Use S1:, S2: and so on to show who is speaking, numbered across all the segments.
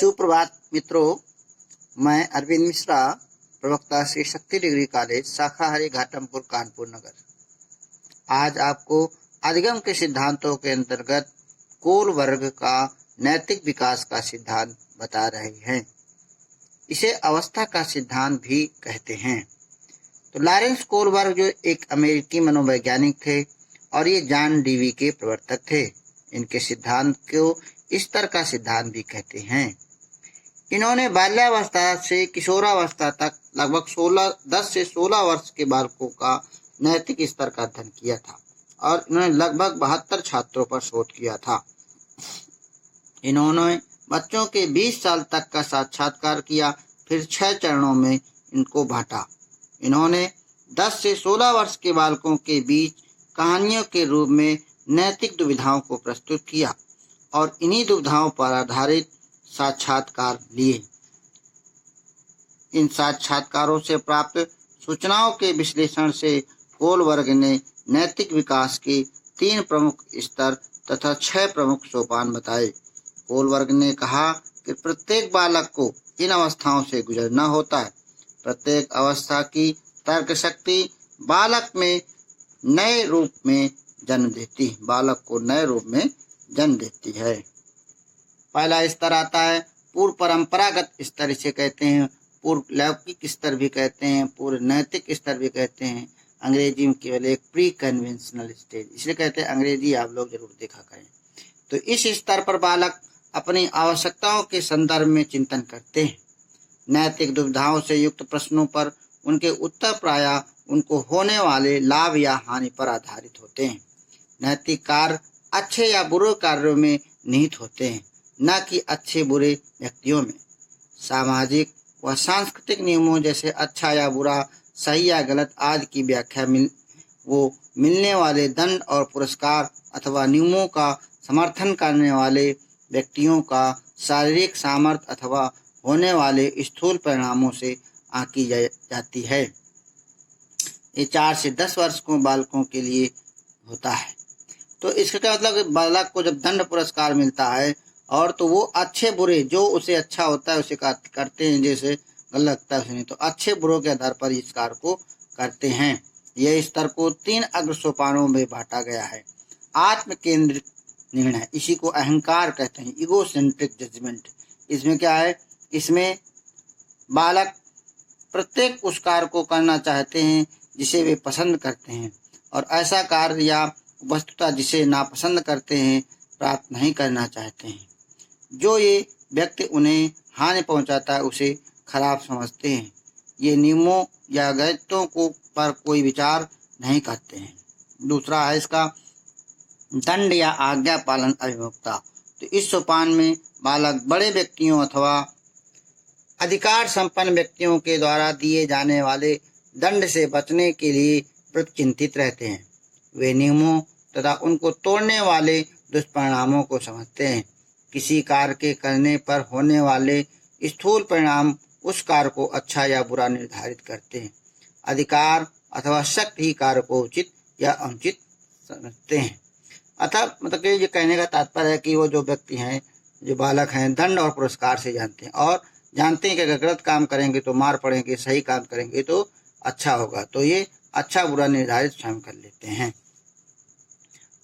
S1: सुप्रभात मित्रों, मैं अरविंद मिश्रा, प्रवक्ता श्री शक्ति डिग्री कॉलेज शाखाहारी घाटमपुर कानपुर नगर। आज आपको अधिगम के सिद्धांतों के अंतर्गत कोल वर्ग का नैतिक विकास का सिद्धांत बता रहे हैं। इसे अवस्था का सिद्धांत भी कहते हैं। तो लॉरेंस कोलबर्ग जो एक अमेरिकी मनोवैज्ञानिक थे और ये जॉन डीवी के प्रवर्तक थे। इनके सिद्धांत को स्तर का सिद्धांत भी कहते हैं। इन्होंने बाल्यावस्था से किशोरावस्था तक लगभग 10 से 16 वर्ष के बालकों का नैतिक स्तर का अध्ययन किया था और इन्होंने लगभग 72 छात्रों पर शोध किया था। इन्होंने बच्चों के 20 साल तक का साक्षात्कार किया, फिर 6 चरणों में इनको बांटा। इन्होंने 10 से 16 वर्ष के बालकों के बीच कहानियों के रूप में नैतिक दुविधाओं को प्रस्तुत किया और इन्हीं दुविधाओं पर आधारित साक्षात्कार लिए। इन साक्षात्कारों से प्राप्त सूचनाओं के विश्लेषण से कोलबर्ग ने नैतिक विकास के 3 प्रमुख स्तर तथा 6 प्रमुख सोपान बताए। कोलबर्ग ने कहा कि प्रत्येक बालक को इन अवस्थाओं से गुजरना होता है। प्रत्येक अवस्था की तर्क शक्ति बालक में नए रूप में जन्म देती है। पहला स्तर आता है पूर्व परंपरागत स्तर, इसे कहते हैं पूर्व लौकिक स्तर भी कहते हैं, पूर्व नैतिक स्तर भी कहते हैं। अंग्रेजी में केवल एक प्री कन्वेंशनल स्टेज, इसलिए कहते हैं अंग्रेजी आप लोग जरूर देखा करें। तो इस स्तर पर बालक अपनी आवश्यकताओं के संदर्भ में चिंतन करते हैं। नैतिक दुविधाओं से युक्त प्रश्नों पर उनके उत्तर प्रायः उनको होने वाले लाभ या हानि पर आधारित होते हैं। नैतिक कार्य अच्छे या बुरे कार्यों में निहित होते हैं, न कि अच्छे बुरे व्यक्तियों में। सामाजिक व सांस्कृतिक नियमों जैसे अच्छा या बुरा, सही या गलत आदि की व्याख्या मिलने वाले दंड और पुरस्कार अथवा नियमों का समर्थन करने वाले व्यक्तियों का शारीरिक सामर्थ्य अथवा होने वाले स्थूल परिणामों से आंकी जाती है। ये 4 से 10 वर्ष को बालकों के लिए होता है। तो इसका क्या मतलब, बालक को जब दंड पुरस्कार मिलता है और तो वो अच्छे बुरे, जो उसे अच्छा होता है उसे करते हैं, जैसे गलत लगता है उसे नहीं, तो अच्छे बुरों के आधार पर इस कार्य को करते हैं। यह स्तर को 3 अग्र सोपानों में बांटा गया है। आत्म केंद्रित निर्णय, इसी को अहंकार कहते हैं, इगोसेंट्रिक जजमेंट। इसमें क्या है, इसमें बालक प्रत्येक उस कार्य को करना चाहते हैं जिसे वे पसंद करते हैं और ऐसा कार्य या वस्तुतः जिसे नापसंद करते हैं, प्राप्त नहीं करना चाहते हैं। जो ये व्यक्ति उन्हें हानि पहुंचाता है उसे खराब समझते हैं। ये नियमों या गैरतों को पर कोई विचार नहीं करते हैं। दूसरा है इसका दंड या आज्ञा पालन अभिमुखता। तो इस सोपान में बालक बड़े व्यक्तियों अथवा अधिकार संपन्न व्यक्तियों के द्वारा दिए जाने वाले दंड से बचने के लिए चिंतित रहते हैं। वे नियमों तथा उनको तोड़ने वाले दुष्परिणामों को समझते हैं। किसी कार्य के करने पर होने वाले स्थूल परिणाम उस कार्य को अच्छा या बुरा निर्धारित करते हैं। अधिकार अथवा शक्ति ही कार्य को उचित या अनुचित समझते हैं। अतः मतलब ये कहने का तात्पर्य है कि वो जो व्यक्ति हैं, जो बालक हैं, दंड और पुरस्कार से जानते हैं और जानते हैं कि अगर गलत काम करेंगे तो मार पड़ेंगे, सही काम करेंगे तो अच्छा होगा, तो ये अच्छा बुरा निर्धारित स्वयं कर लेते हैं।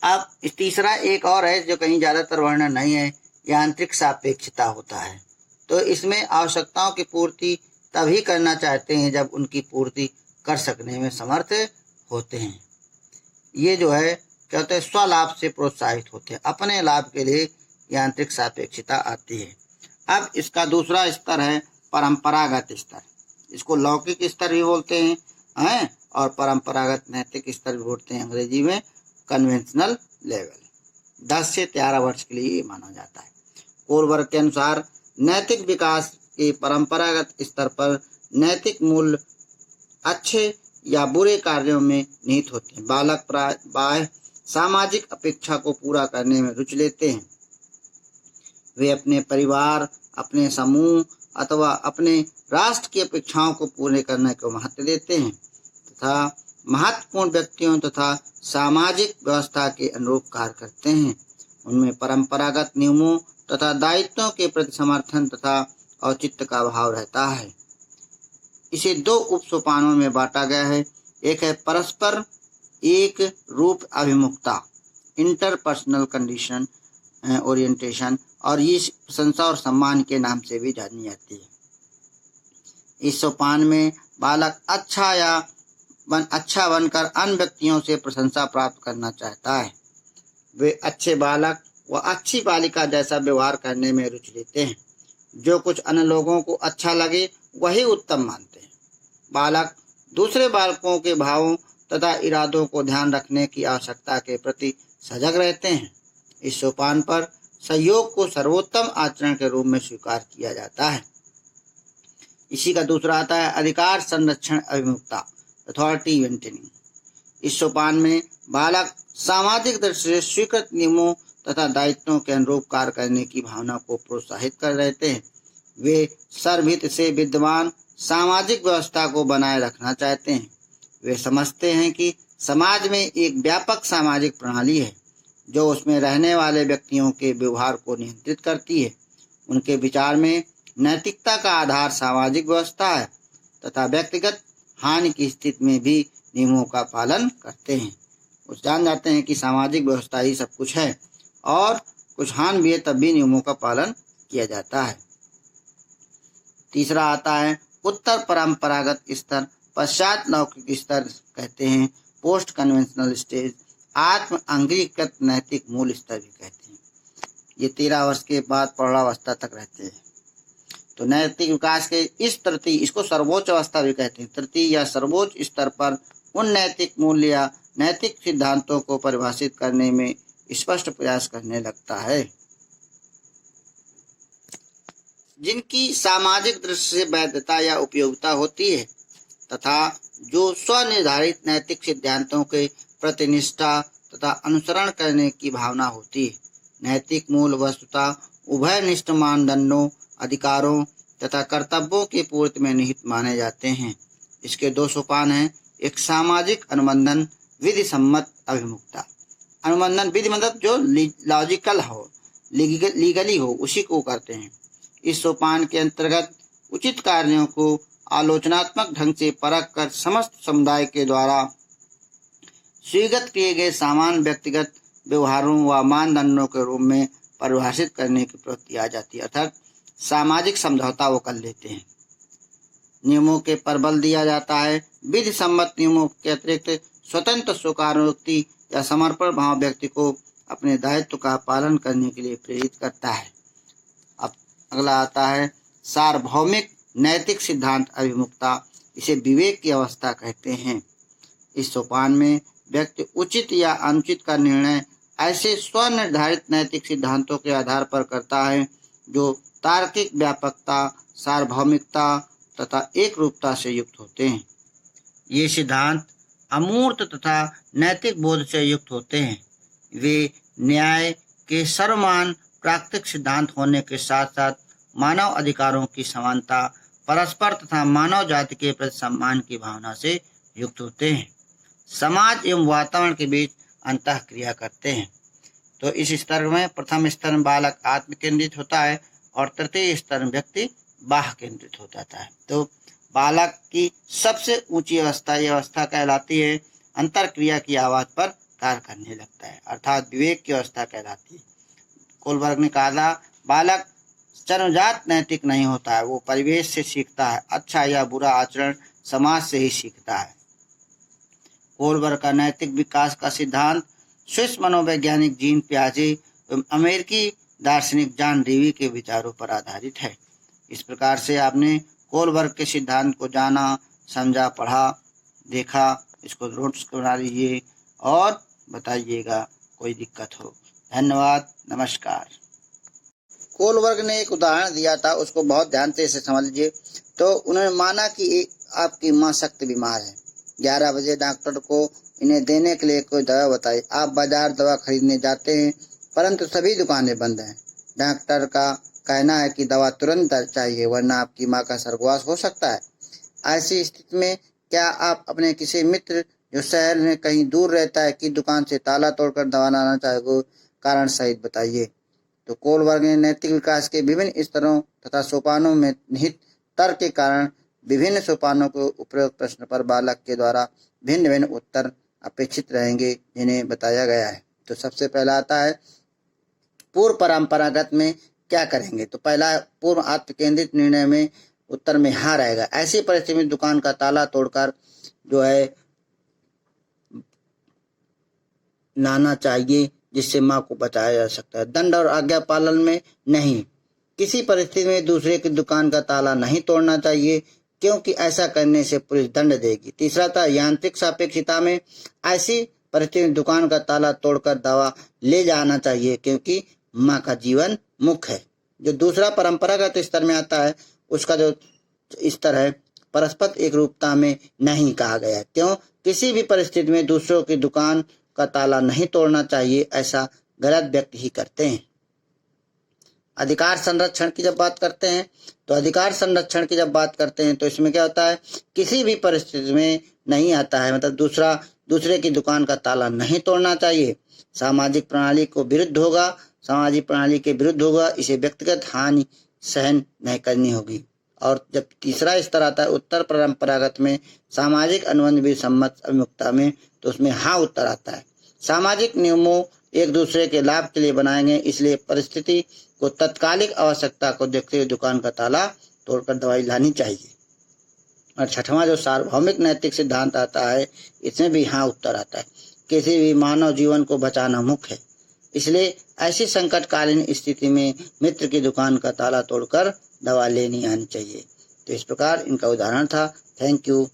S1: अब तीसरा एक और है जो कहीं ज्यादातर वर्णन नहीं है, यांत्रिक सापेक्षता होता है। तो इसमें आवश्यकताओं की पूर्ति तभी करना चाहते हैं जब उनकी पूर्ति कर सकने में समर्थ होते हैं। ये जो है कहते हैं स्वलाभ से प्रोत्साहित होते हैं, अपने लाभ के लिए यांत्रिक सापेक्षता आती है। अब इसका दूसरा स्तर है परंपरागत स्तर। इसको लौकिक स्तर भी बोलते हैं और परंपरागत नैतिक स्तर भी बोलते हैं, अंग्रेजी में कन्वेंशनल लेवल। 10 से 13 वर्ष के लिए माना जाता है। कोलबर्ग के अनुसार नैतिक विकास के परंपरागत स्तर पर नैतिक मूल्य अच्छे या बुरे कार्यों में निहित होते हैं। बालक बाह्य सामाजिक अपेक्षा को पूरा करने में रुचि लेते हैं। वे अपने परिवार, अपने समूह अथवा अपने राष्ट्र की अपेक्षाओं को पूरे करने को महत्व देते हैं तथा महत्वपूर्ण व्यक्तियों तथा सामाजिक व्यवस्था के अनुरूप कार्य करते हैं। उनमें परंपरागत नियमों तथा दायित्वों के प्रति समर्थन तथा औचित्य का भाव रहता है। इसे दो उप सोपानों में बांटा गया है। एक है परस्पर एक रूप अभिमुखता, इंटरपर्सनल कंडीशन ओरिएंटेशन, और ये प्रशंसा और सम्मान के नाम से भी जानी जाती है। इस सोपान में बालक अच्छा बनकर अन्य व्यक्तियों से प्रशंसा प्राप्त करना चाहता है। वे अच्छे बालक व अच्छी बालिका जैसा व्यवहार करने में रुचि लेते हैं। जो कुछ अन्य लोगों को अच्छा लगे वही उत्तम मानते हैं। बालक दूसरे बालकों के भावों तथा इरादों को ध्यान रखने की आवश्यकता के प्रति सजग रहते हैं। इस सोपान पर सहयोग को सर्वोत्तम आचरण के रूप में स्वीकार किया जाता है। इसी का दूसरा आता है अधिकार संरक्षण अभिमुखता, अथॉरिटी मेंटेनिंग। इस सोपान में बालक सामाजिक दृष्टि से स्वीकृत नियमों तथा दायित्वों के अनुरूप कार्य करने की भावना को प्रोत्साहित कर रहते हैं। वे सर्वहित से विद्यमान सामाजिक व्यवस्था को बनाए रखना चाहते हैं। वे समझते हैं कि समाज में एक व्यापक सामाजिक प्रणाली है जो उसमें रहने वाले व्यक्तियों के व्यवहार को नियंत्रित करती है। उनके विचार में नैतिकता का आधार सामाजिक व्यवस्था है तथा व्यक्तिगत हानि की स्थिति में भी नियमों का पालन करते हैं। वो जान जाते हैं कि सामाजिक व्यवस्था ही सब कुछ है और कुछ हानि भी है तब भी नियमों का पालन किया जाता है। तीसरा आता है उत्तर परंपरागत स्तर, पश्चात लौकिक स्तर कहते हैं, पोस्ट कन्वेंशनल स्टेज, आत्म अंगीकृत नैतिक मूल स्तर भी कहते हैं। ये 13 वर्ष के बाद प्रौढ़ावस्था तक रहते हैं। तो नैतिक विकास के इस तृतीय, इसको सर्वोच्च अवस्था भी कहते हैं, तृतीय या सर्वोच्च स्तर पर उन नैतिक मूल्य या नैतिक सिद्धांतों को परिभाषित करने में स्पष्ट प्रयास करने लगता है जिनकी सामाजिक दृष्टि से वैधता या उपयोगिता होती है तथा जो स्वनिर्धारित नैतिक सिद्धांतों के प्रतिनिष्ठा तथा अनुसरण करने की भावना होती है। नैतिक मूल वस्तुतः उभयनिष्ठ मानदंडों, अधिकारों तथा कर्तव्यों की पूर्ति में निहित माने जाते हैं। इसके दो सोपान हैं। एक सामाजिक अनुबंधन विधि सम्मत अभिमुखता। अनुबंधन विधि मतलब जो लॉजिकल हो, लीगली हो, उसी को करते हैं। इस सोपान के अंतर्गत उचित कार्यों को आलोचनात्मक ढंग से परख कर समस्त समुदाय के द्वारा स्वीकृत किए गए समान व्यक्तिगत व्यवहारों व मानदंडों के रूप में परिभाषित करने की प्रवृत्ति आ जाती है, अर्थात सामाजिक समझौता वो कर लेते हैं। नियमों के पर बल दिया जाता है। विधि सम्मत नियमों के अतिरिक्त स्वतंत्र स्वीकारोक्ति या समर्पण भाव व्यक्ति को अपने दायित्व का पालन करने के लिए प्रेरित करता है। अब अगला आता है सार्वभौमिक नैतिक सिद्धांत अभिमुखता। इसे विवेक की अवस्था कहते हैं। इस सोपान में व्यक्ति उचित या अनुचित का निर्णय ऐसे स्वनिर्धारित नैतिक सिद्धांतों के आधार पर करता है जो तार्किक व्यापकता, सार्वभौमिकता तथा एक रूपता से युक्त होते हैं। ये सिद्धांत अमूर्त तथा नैतिक बोध से युक्त होते हैं। वे न्याय के सर्वमान प्राकृतिक सिद्धांत होने के साथ साथ मानव अधिकारों की समानता, परस्पर तथा मानव जाति के प्रति सम्मान की भावना से युक्त होते हैं। समाज एवं वातावरण के बीच अंतःक्रिया करते हैं। तो इस स्तर में प्रथम स्तर में बालक आत्म केंद्रित होता है और तृतीय स्तर में व्यक्ति बाह्य केंद्रित हो जाता है। तो बालक की सबसे ऊंची अवस्था यह अवस्था कहलाती है अंतरक्रिया की आवाज पर कार्य करने लगता है, अर्थात विवेक की अवस्था कहलाती है। कोलबर्ग ने कहा बालक जन्मजात नैतिक नहीं होता है, वो परिवेश से सीखता है। अच्छा या बुरा आचरण समाज से ही सीखता है। कोलबर्ग का नैतिक विकास का सिद्धांत स्विस मनोवैज्ञानिक जीन पियाजे एवं अमेरिकी दार्शनिक जॉन डेवी के विचारों पर आधारित है। इस प्रकार से आपने कोलबर्ग के सिद्धांत को जाना, समझा, पढ़ा, देखा। इसको नोट्स बना लीजिए और बताइएगा कोई दिक्कत हो। धन्यवाद, नमस्कार। कोलबर्ग ने एक उदाहरण दिया था, उसको बहुत ध्यान से इसे समझ लीजिए। तो उन्होंने माना कि आपकी माँ सख्त बीमार है। 11 बजे डॉक्टर को इन्हें देने के लिए कोई दवा बताई। आप बाजार दवा खरीदने जाते हैं परंतु सभी दुकानें बंद हैं। डॉक्टर का कहना है कि दवा तुरंत चाहिए वरना आपकी माँ का स्वर्गवास हो सकता है। ऐसी स्थिति में क्या आप अपने किसी मित्र जो शहर में कहीं दूर रहता है की दुकान से ताला तोड़कर दवा लाना चाहेंगे? कारण सहित बताइए। तो कोलबर्ग ने नैतिक विकास के विभिन्न स्तरों तथा सोपानों में निहित तर्क के कारण विभिन्न सोपानों के उपयुक्त प्रश्न पर बालक के द्वारा भिन्न भिन्न उत्तर अपेक्षित रहेंगे जिन्हें बताया गया है। तो सबसे पहला आता है पूर्व परंपरागत में क्या करेंगे। तो पहला पूर्व आत्म केंद्रित निर्णय में उत्तर में हाँ रहेगा। ऐसी परिस्थिति में दुकान का ताला तोड़कर जो है लाना चाहिए जिससे माँ को बचाया जा सकता है। दंड और आज्ञा पालन में नहीं, किसी परिस्थिति में दूसरे की दुकान का ताला नहीं तोड़ना चाहिए क्योंकि ऐसा करने से पुलिस दंड देगी। तीसरा था यांत्रिक सापेक्षता में, ऐसी परिस्थिति में दुकान का ताला तोड़कर दवा ले जाना चाहिए क्योंकि माँ का जीवन मुख्य है। जो दूसरा परंपरागत स्तर में आता है उसका जो स्तर है परस्पर एक रूपता में नहीं कहा गया है। क्यों? किसी भी परिस्थिति में दूसरों की दुकान का ताला नहीं तोड़ना चाहिए, ऐसा गलत व्यक्ति ही करते हैं। अधिकार संरक्षण की जब बात करते हैं तो अधिकार संरक्षण की जब बात करते हैं तो इसमें क्या होता है किसी भी परिस्थिति में नहीं आता है, मतलब दूसरे की दुकान का ताला नहीं तोड़ना चाहिए। सामाजिक प्रणाली को विरुद्ध होगा, सामाजिक प्रणाली के विरुद्ध होगा, इसे व्यक्तिगत हानि सहन नहीं करनी होगी। और जब तीसरा स्तर आता है उत्तर परंपरागत में सामाजिक अनुबंध भी सम्मत अभिमुखता में, तो उसमें हाँ उत्तर आता है। सामाजिक नियमों एक दूसरे के लाभ के लिए बनाए गए, इसलिए परिस्थिति को तत्कालिक आवश्यकता को देखते हुए दुकान का ताला तोड़कर दवाई लानी चाहिए। और छठवां जो सार्वभौमिक नैतिक सिद्धांत आता है इसमें भी हाँ उत्तर आता है। किसी भी मानव जीवन को बचाना मुख्य है, इसलिए ऐसी संकटकालीन स्थिति में मित्र की दुकान का ताला तोड़कर दवा लेनी आनी चाहिए। तो इस प्रकार इनका उदाहरण था। Thank you.